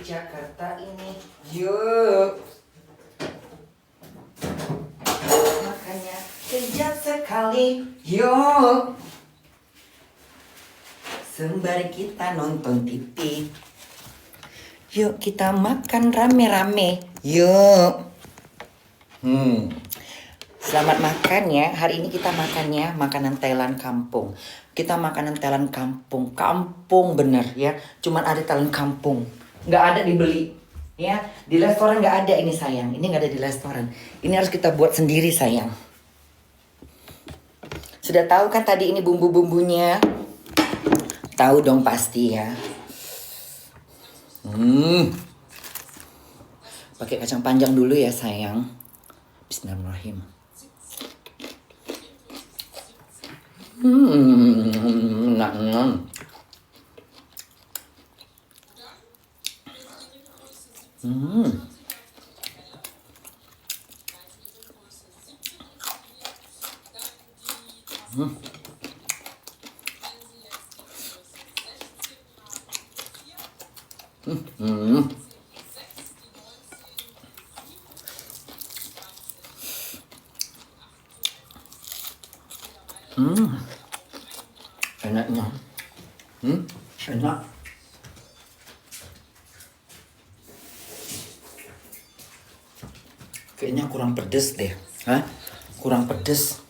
Jakarta ini. Yuk. Makanya kejam sekali. Yuk. Sembari kita nonton TV. Yuk kita makan rame-rame. Yuk. Selamat makan ya. Hari ini kita makannya makanan Thailand kampung. Kita makanan Thailand kampung. Kampung bener ya. Cuman ada Thailand kampung. Nggak ada dibeli. Ya, di restoran nggak ada ini sayang. Ini nggak ada di restoran. Ini harus kita buat sendiri sayang. Sudah tahu kan tadi ini bumbu-bumbunya? Tahu dong pasti ya. Pakai kacang panjang dulu ya sayang. Bismillahirrahmanirrahim. Enak. Enaknya. Enak. Kayaknya kurang pedes deh. Hah? Kurang pedes.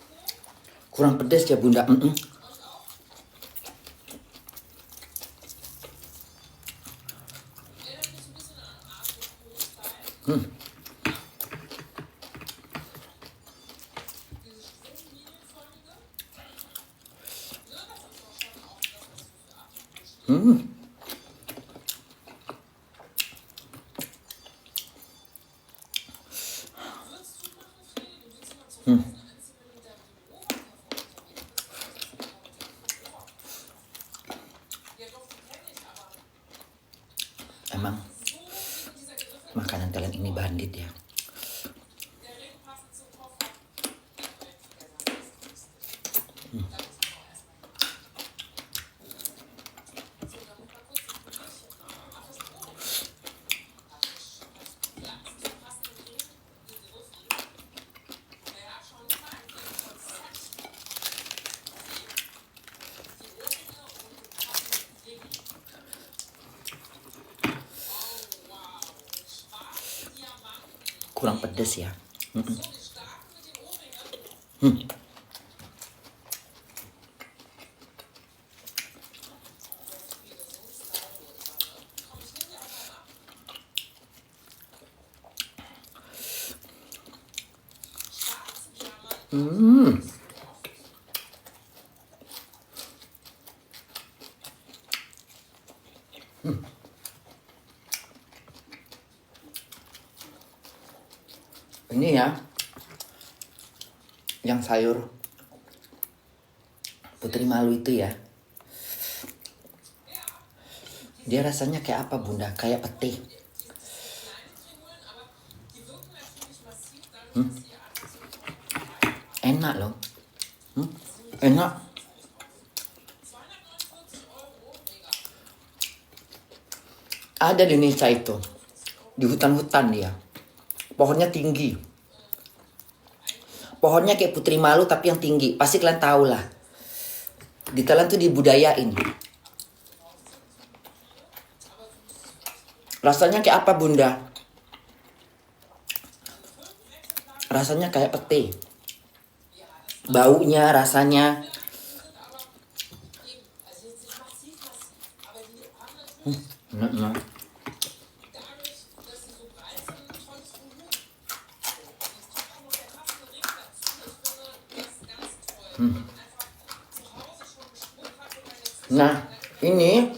Kurang pedes ya bunda. Emang makanan Thailand ini bandit ya. Kurang pedes ya. Ini ya, yang sayur putri malu itu ya. Dia rasanya kayak apa bunda? Kayak pete. Enak loh. Enak. Ada di Indonesia itu. Di hutan-hutan dia. Pohonnya tinggi. Pohonnya kayak putri malu tapi yang tinggi. Pasti kalian tahu lah. Di Thailand tuh dibudayain. Rasanya kayak apa bunda? Rasanya kayak pete. Baunya, rasanya. Enak. Nah, ini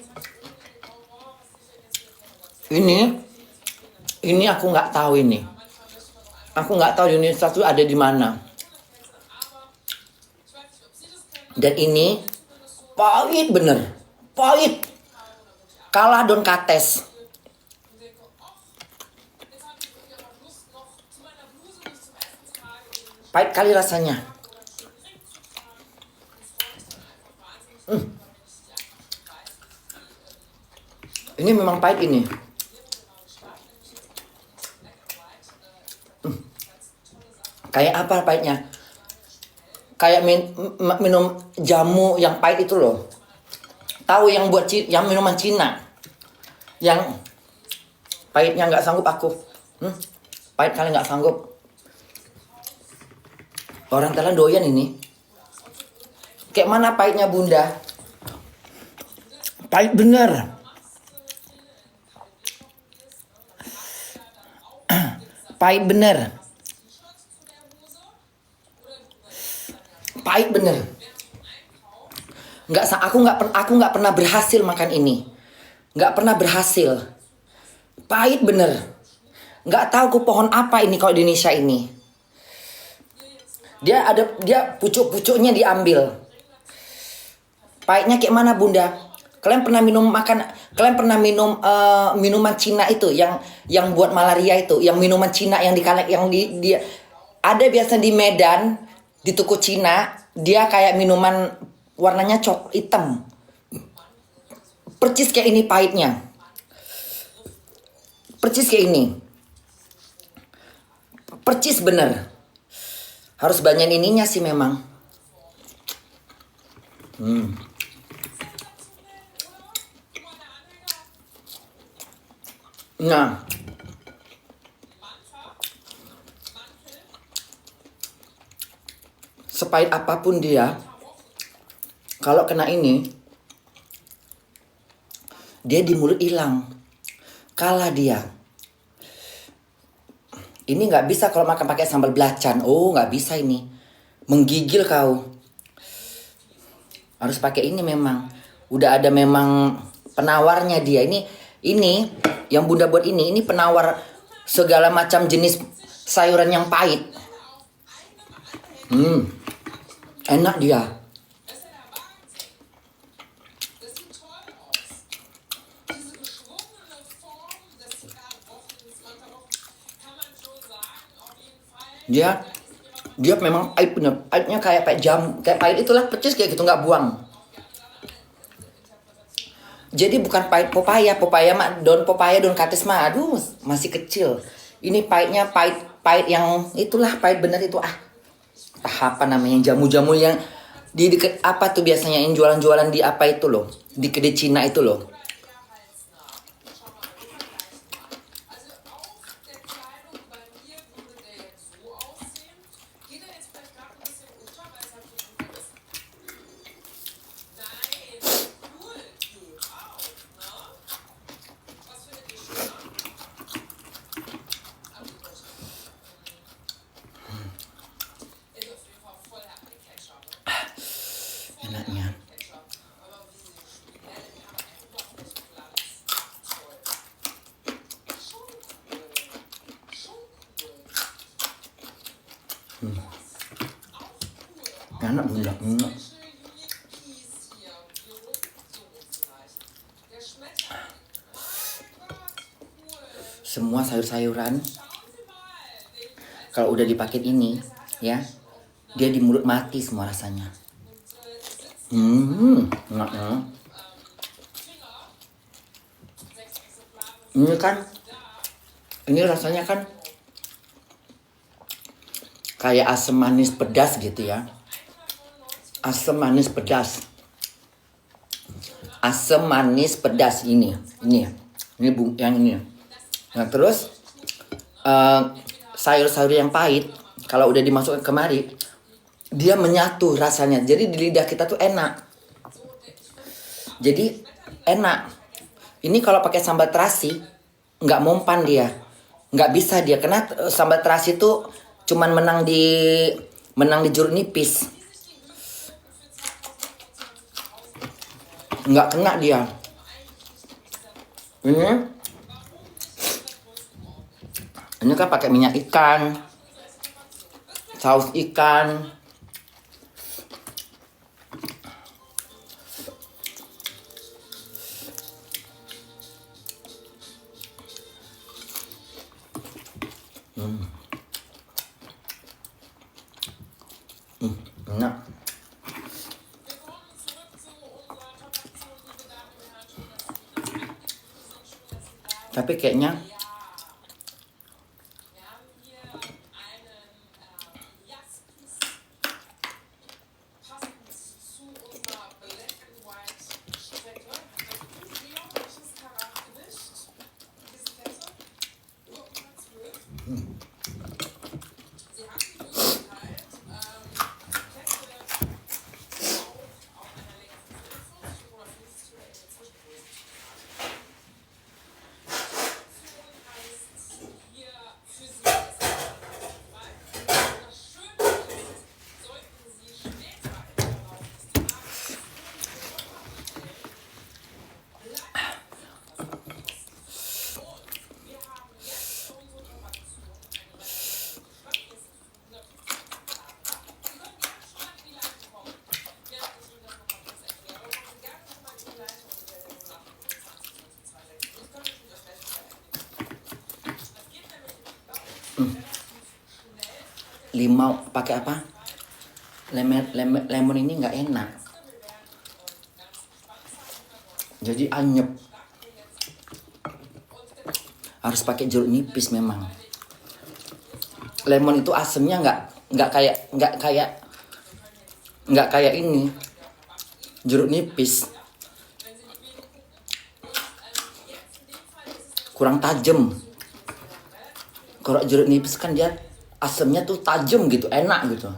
aku nggak tahu ini. Aku nggak tahu Indonesia itu ada di mana. Dan ini pahit bener, pahit. Kalah Don Kates. Pahit kali rasanya. Ini memang pahit ini. Kayak apa pahitnya? Kayak minum jamu yang pahit itu loh. Tahu yang yang minuman Cina. Yang pahitnya nggak sanggup aku. Pahit kali nggak sanggup. Orang Thailand doyan ini. Kayak mana pahitnya bunda? Pahit bener. Pahit bener. Pahit bener. Aku nggak pernah berhasil makan ini. Nggak pernah berhasil. Pahit bener. Nggak tahu ku pohon apa ini kalau di Indonesia ini. Dia pucuk-pucuknya diambil. Pahitnya kayak mana bunda? Kalian pernah minum minuman Cina itu yang buat malaria itu, yang minuman Cina yang dia ada biasa di Medan di toko Cina, dia kayak minuman warnanya hitam. Percis kayak ini pahitnya. Percis kayak ini. Percis bener. Harus banyak ininya sih memang. Nah, sepahit apapun dia, kalau kena ini, dia di mulut hilang. Kalah dia. Ini nggak bisa kalau makan pakai sambal belacan. Oh, nggak bisa ini. Menggigil kau. Harus pakai ini memang. Udah ada memang penawarnya dia. Ini yang bunda buat ini penawar segala macam jenis sayuran yang pahit. Enak dia. Dia memang pahit bener. Pahitnya kayak pahit itulah, percis kayak gitu, nggak buang. Jadi bukan pahit popaya mah daun kates mah aduh masih kecil. Ini pahitnya pahit yang itulah, pahit bener itu. Apa namanya, jamu-jamu yang di deket apa tuh biasanya yang jualan-jualan di apa itu loh, di kedai Cina itu loh. Enaknya. Enak bunda. Semua sayur-sayuran kalau udah dipakai ini ya, dia di mulut mati semua rasanya. Enaknya. Ini rasanya kan kayak asam manis pedas gitu ya. Asam manis pedas. Asam manis pedas ini yang ini. Nah terus sayur-sayur yang pahit kalau udah dimasukkan kemari, dia menyatu rasanya. Jadi di lidah kita tuh enak. Jadi enak. Ini kalau pakai sambal terasi nggak mempan dia, nggak bisa dia, karena sambal terasi tuh cuman menang di jeruk nipis, nggak kena dia. Ini kan pakai minyak ikan, saus ikan. Enak. Tapi kayaknya Limau pakai apa? Lemon ini nggak enak. Jadi anyep. Harus pakai jeruk nipis memang. Lemon itu asemnya nggak kayak ini. Jeruk nipis kurang tajam. Kalau jeruk nipis kan dia asemnya tuh tajam gitu, enak gitu.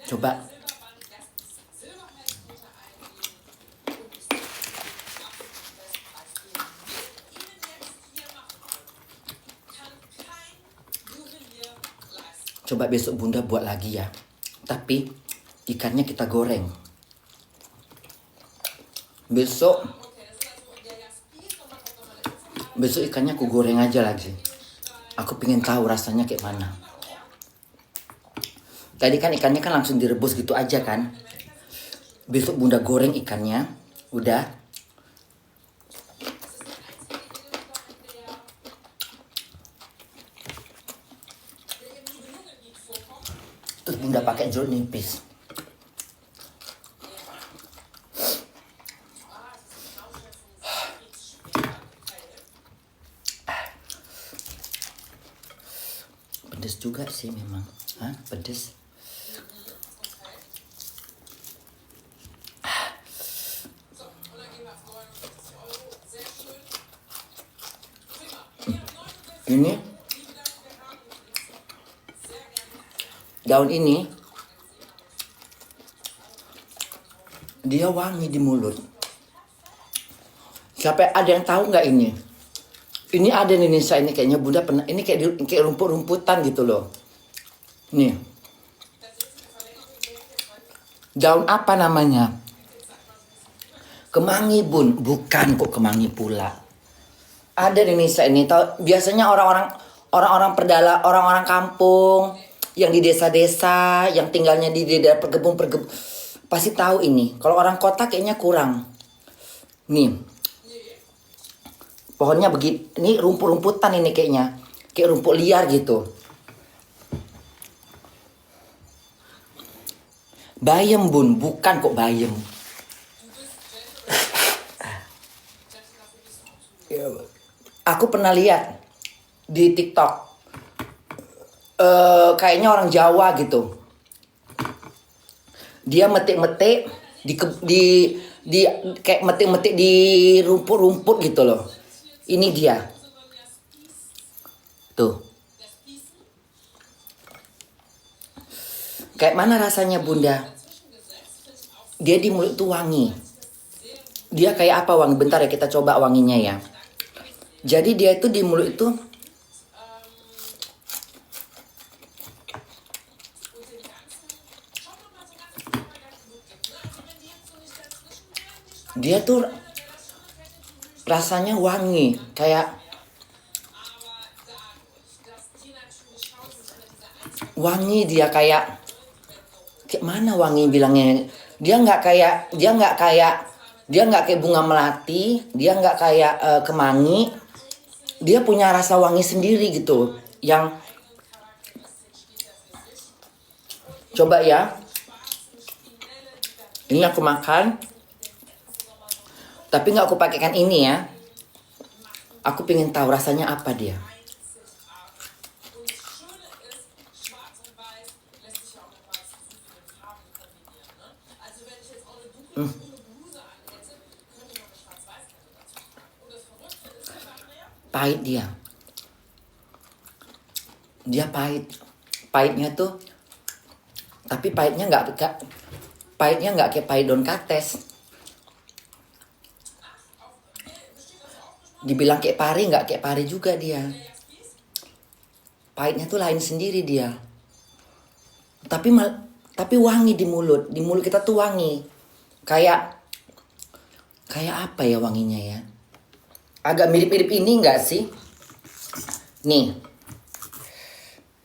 Coba. Coba besok Bunda buat lagi ya. Tapi ikannya kita goreng. Besok ikannya aku goreng aja lagi. Aku pengen tahu rasanya kayak mana. Tadi kan ikannya kan langsung direbus gitu aja kan. Besok Bunda goreng ikannya. Udah. Terus Bunda pakai jeruk nipis. Pedes juga sih memang. Hah? Pedes. Ini daun ini dia wangi di mulut. Siapa ada yang tahu nggak ini? Ini ada di Indonesia ini kayaknya Bunda pernah. Ini kayak rumput-rumputan gitu loh. Nih. Daun apa namanya? Kemangi Bun, bukan kok kemangi pula. Ada di Indonesia ini. Biasanya orang-orang kampung yang di desa-desa, yang tinggalnya di daerah perkebun pasti tahu ini. Kalau orang kota kayaknya kurang. Nih. Pohonnya begitu. Ini rumput-rumputan ini kayaknya. Kayak rumput liar gitu. Bayem Bun, bukan kok bayem. Aku pernah lihat di TikTok. Kayaknya orang Jawa gitu. Dia metik-metik kayak metik-metik di rumput-rumput gitu loh. Ini dia. Tuh. Kayak mana rasanya Bunda? Dia di mulut tuh wangi. Dia kayak apa wangi? Bentar ya kita coba wanginya ya. Jadi dia itu di mulut itu dia tuh rasanya wangi, kayak wangi dia kayak mana wangi bilangnya? Dia nggak kayak bunga melati, dia nggak kayak kemangi. Dia punya rasa wangi sendiri gitu. Yang coba ya. Ini aku makan. Tapi nggak aku pakaikan ini ya. Aku pengen tahu rasanya apa dia. Pahit dia. Dia pahit. Pahitnya tuh, tapi pahitnya nggak kayak pahit Don Kates. Dibilang kayak pari, nggak kayak pari juga dia. Pahitnya tuh lain sendiri dia. Tapi wangi di mulut. Di mulut kita tuh wangi. Kayak apa ya wanginya ya? Agak mirip-mirip ini nggak sih? Nih.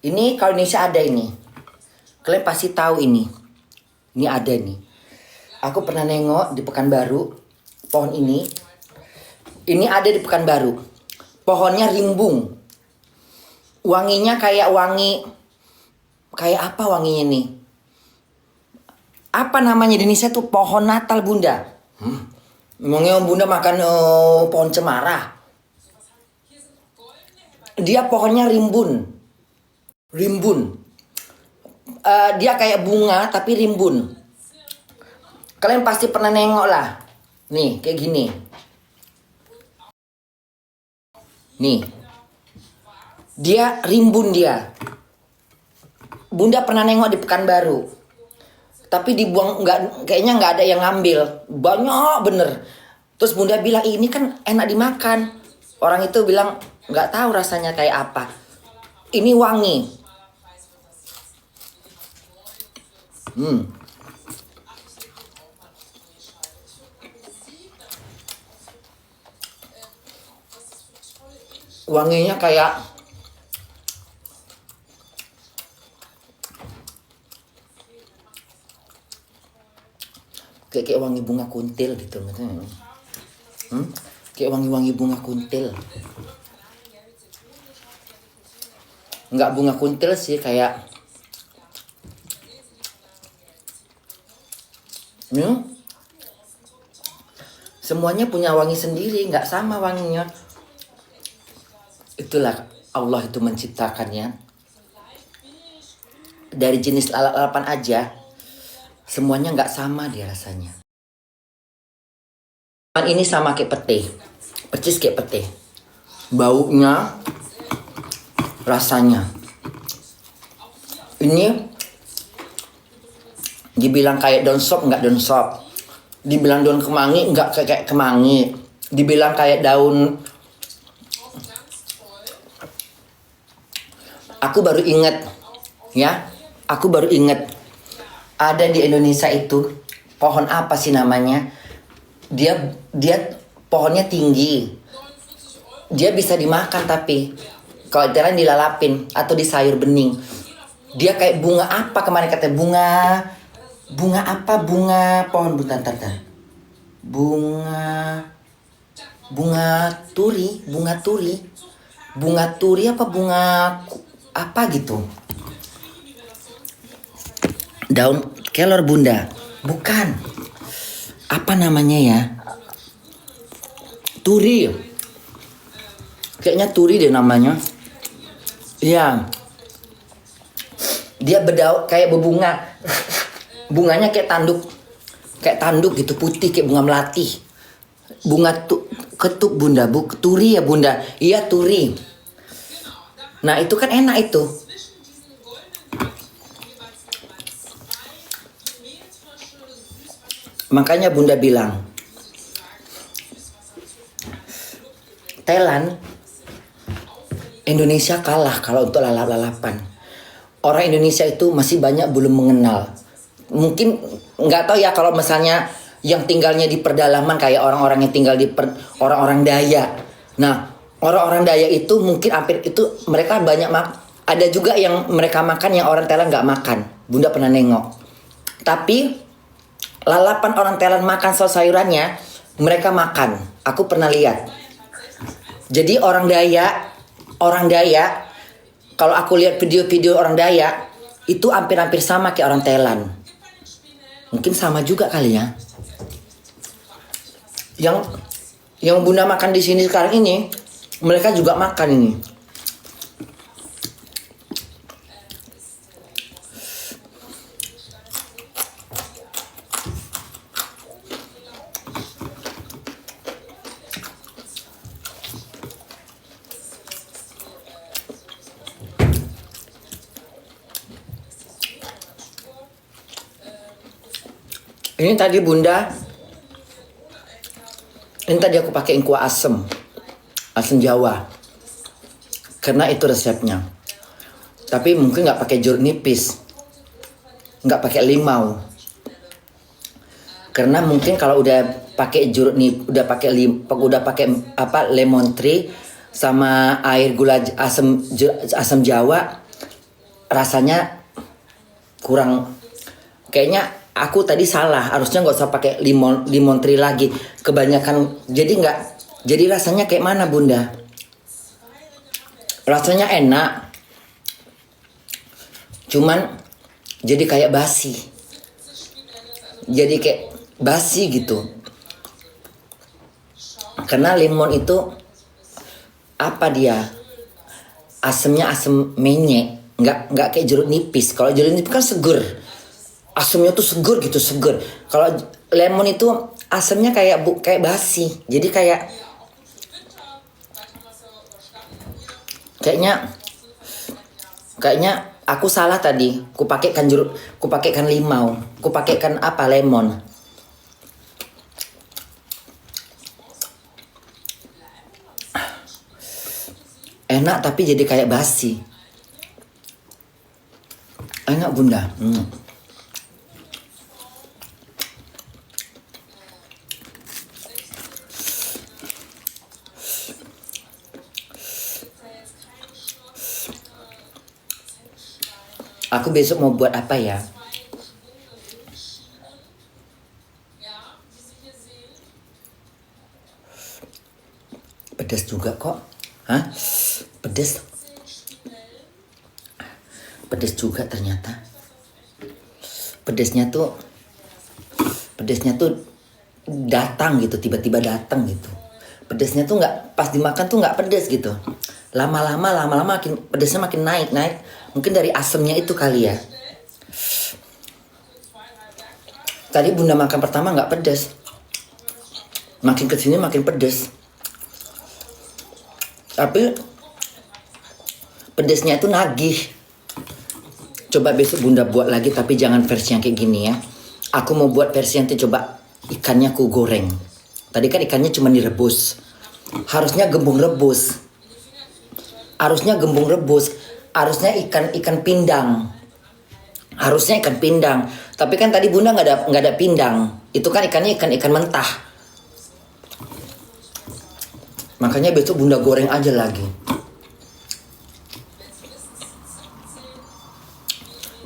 Ini kalau Indonesia ada ini. Kalian pasti tahu ini. Ini ada nih. Aku pernah nengok di Pekanbaru. Pohon ini. Ini ada di Pekanbaru. Pohonnya rimbung. Wanginya kayak wangi. Kayak apa wanginya nih? Apa namanya di Indonesia tuh pohon Natal Bunda? Emangnya Bunda makan pohon cemara? Dia pohonnya rimbun. Dia kayak bunga tapi rimbun. Kalian pasti pernah nengok lah. Nih kayak gini. Nih. Dia rimbun dia. Bunda pernah nengok di Pekanbaru. Tapi dibuang, kayaknya nggak ada yang ngambil. Banyak bener. Terus Bunda bilang ini kan enak dimakan. Orang itu bilang nggak tahu rasanya kayak apa. Ini wangi. Wanginya kayak wangi bunga kuntil gitu. Kayak wangi bunga kuntil. Nggak bunga kuntil sih, kayak semuanya punya wangi sendiri, nggak sama wanginya. Itulah Allah itu menciptakannya dari jenis lalapan aja, semuanya nggak sama dia rasanya. Ini sama kayak pete, percis kayak pete, baunya, rasanya. Ini dibilang kayak daun sop, nggak daun sop. Dibilang daun kemangi, nggak kayak kemangi. Dibilang kayak daun. Aku baru inget, ya. Aku baru inget. Ada di Indonesia itu pohon apa sih namanya? Dia pohonnya tinggi. Dia bisa dimakan tapi kalau jalan dilalapin atau di sayur bening. Dia kayak bunga apa kemarin katanya bunga apa, bunga pohon bentar. Bunga turi apa bunga apa gitu. Daun kelor Bunda. Bukan. Apa namanya ya? Turi. Kayaknya turi deh namanya. Iya. Dia kayak berbunga. Bunganya kayak tanduk gitu, putih kayak bunga melati. Bunga ketuk Bunda, turi ya Bunda. Iya turi. Nah itu kan enak itu. Makanya Bunda bilang, Thailand, Indonesia kalah kalau untuk lalapan. Orang Indonesia itu masih banyak belum mengenal. Mungkin nggak tahu ya kalau misalnya yang tinggalnya di pedalaman kayak orang-orang yang tinggal di orang-orang Dayak. Nah, orang-orang Dayak itu mungkin hampir itu mereka banyak ada juga yang mereka makan yang orang Thailand nggak makan. Bunda pernah nengok. Tapi lalapan orang Thailand makan sayurannya mereka makan. Aku pernah lihat. Jadi orang Dayak kalau aku lihat video-video orang Dayak itu hampir-hampir sama kayak orang Thailand. Mungkin sama juga kali ya. Yang Bunda makan di sini sekarang ini Mereka juga makan ini. Ini tadi Bunda, ini tadi aku pakai kuah asem Jawa, karena itu resepnya. Tapi mungkin nggak pakai jeruk nipis, nggak pakai limau, karena mungkin kalau udah pakai jeruk nipis, udah pakai apa lemon tree sama air gula asam Jawa, rasanya kurang. Kayaknya aku tadi salah, harusnya nggak usah pakai limon tree lagi. Kebanyakan, jadi rasanya kayak mana Bunda? Rasanya enak, cuman jadi kayak basi. Jadi kayak basi gitu. Karena limon itu apa dia? Asemnya asem menyek, nggak kayak jeruk nipis. Kalau jeruk nipis kan seger. Asamnya tuh seger gitu, seger. Kalau lemon itu asamnya kayak basi. Jadi kayaknya aku salah tadi. Kupakaikan limau, kupakaikan apa lemon. Enak tapi jadi kayak basi. Enak Bunda. Aku besok mau buat apa ya? Pedas juga kok. Hah? Pedas. Pedas juga ternyata. Pedasnya tuh datang gitu, tiba-tiba datang gitu. Pedasnya tuh nggak, pas dimakan tuh nggak pedas gitu. Lama-lama pedasnya makin naik. Mungkin dari asemnya itu kali ya. Tadi Bunda makan pertama nggak pedas. Makin kesini makin pedas. Tapi pedasnya itu nagih. Coba besok Bunda buat lagi, tapi jangan versi yang kayak gini ya. Aku mau buat versi yang coba ikannya aku goreng. Tadi kan ikannya cuma direbus. Harusnya gembung rebus. Harusnya ikan pindang. Harusnya ikan pindang. Tapi kan tadi Bunda nggak ada pindang. Itu kan ikannya ikan mentah. Makanya besok Bunda goreng aja lagi.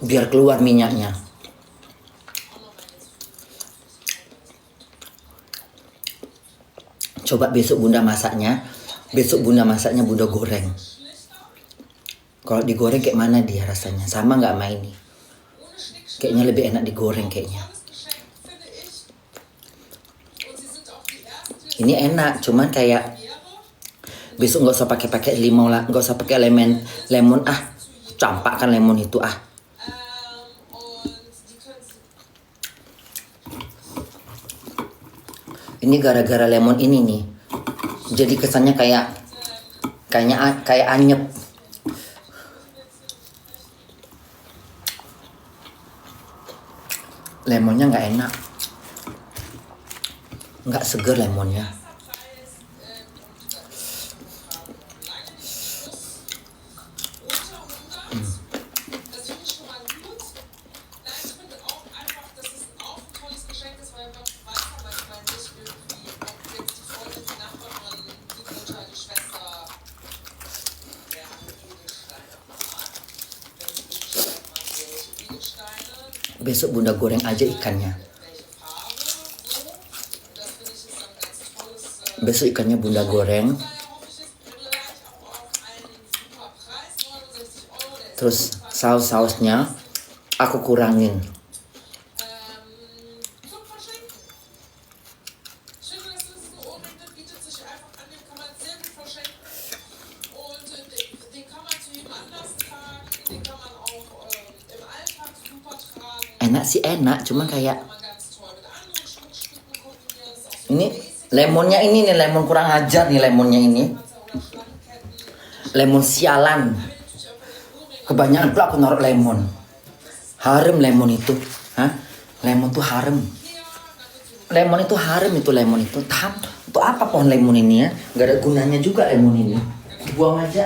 Biar keluar minyaknya. Coba besok Bunda masaknya Bunda goreng. Kalau digoreng kayak mana dia rasanya? Sama nggak sama ini? Kayaknya lebih enak digoreng kayaknya. Ini enak, cuman kayak besok nggak usah pakai limau lah, nggak usah pakai lemon campakkan lemon itu Ini gara-gara lemon ini nih, jadi kesannya kayak anyep. Lemonnya nggak enak, nggak seger lemonnya. Besok Bunda goreng aja ikannya. Besok ikannya Bunda goreng. Terus sausnya aku kurangin. Enak sih enak, cuman kayak ini lemonnya ini nih, lemon kurang ajar nih lemonnya ini. Lemon sialan. Kebanyakan pula aku naruh lemon. Harem lemon itu. Hah? Lemon tuh harem. Lemon itu harem itu lemon itu. Tam. Untuk apa pohon lemon ini ya? Gak ada gunanya juga lemon ini. Buang aja.